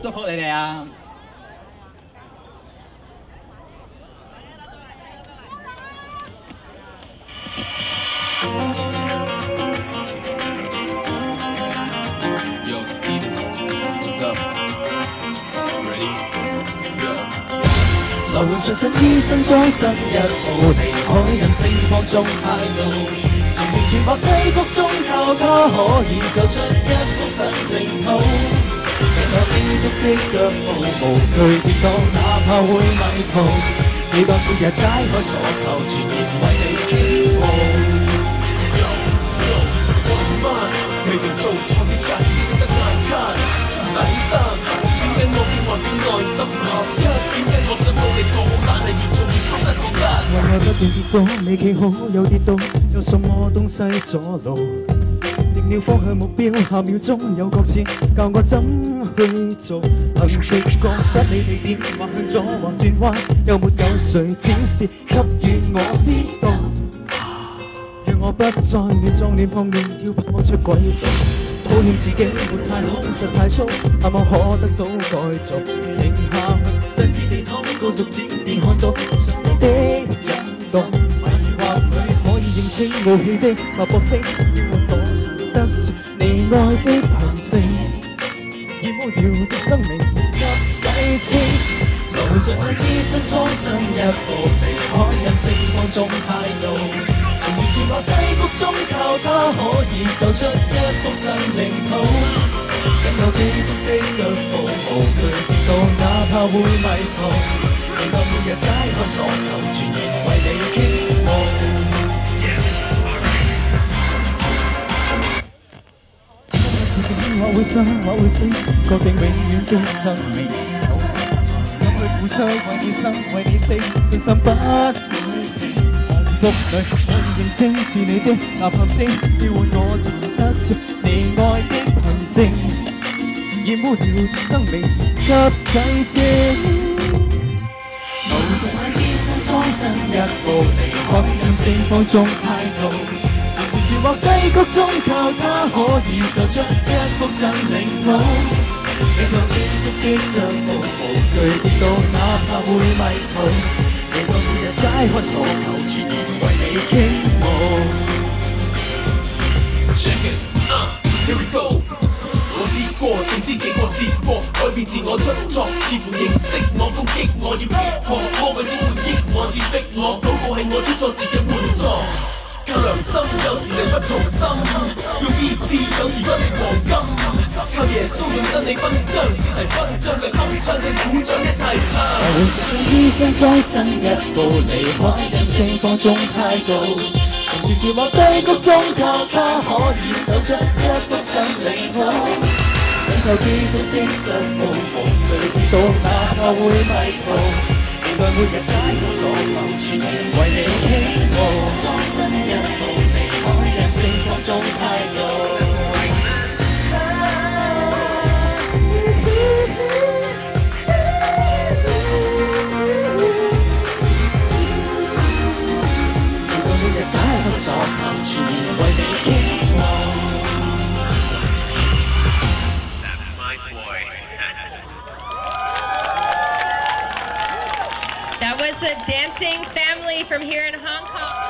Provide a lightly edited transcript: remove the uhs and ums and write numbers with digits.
祝福你哋啊！來回上身醫生裝身一步離開任性放縱態度，全部低谷中靠他可以走出一幅新領土，引我基督的腳步無懼跌倒，哪怕會迷途，期待每日解開所求，全然為你傾慕。未定做錯的人識得捱卡，抵得點解我變話變內心合一？點解我想努力做好，但係越做越錯得過一？愛不斷跌倒，未企好又跌倒，有什麼東西阻路？定了方向目標，下秒鐘有覺知，教我怎去做。憑直覺得你地點，或向左或轉彎，又沒有誰指示給予我知道。讓我不再亂撞亂碰亂跳，拋出軌道。討厭自己沒太好，實太粗，盼望可得到改造。停下去，真摯地禱告，逐漸便看到神的引導。迷惑裏可以認清傲氣的脈搏聲，要我躲得住你愛的憑證，以無聊的生命給洗清。來回上身醫生初生一步離開任性放縱態度。全落低谷中靠他可以走出一幅新領土，跟有基督的腳步無懼跌倒，哪怕會迷途，期待每日解開所求，全然為你傾慕。自己我會生我會死，確定永遠的生命，敢去付出為你生為你死，信心不福裏可以認清是你的吶喊聲，要換我尋得着你愛的憑證，以無聊的生命給洗清。無上身醫生初生一步離開任性放縱態度，全或低谷中靠他可以走出一幅新領土，領導基督的腳步無懼跌倒，哪怕會迷途。期待每日解開所求，全然為你傾慕。Check it, here we go。我試過，總知幾個試過，改變自我出錯，似乎認識我，攻擊我，要擊破魔鬼點會益我，只逼我，禱告係我出錯時嘅援助。靠良心，有時力不從心，用意志，有時不力黃金。靠耶穌用真理分章，只係分章嘅鏗鏘聲鼓掌一齊唱。換上醫生裝身一步離開任性放縱態度，從絕望低谷中靠他可以走出一幅新領土，擁有基督的腳步無懼跌倒，哪怕會迷途。期待每日解開所求，全然為你傾慕。裝身一步離開任性放縱態度。期待每日解開所求，全然為你傾慕。That was a dancing family from here in Hong Kong.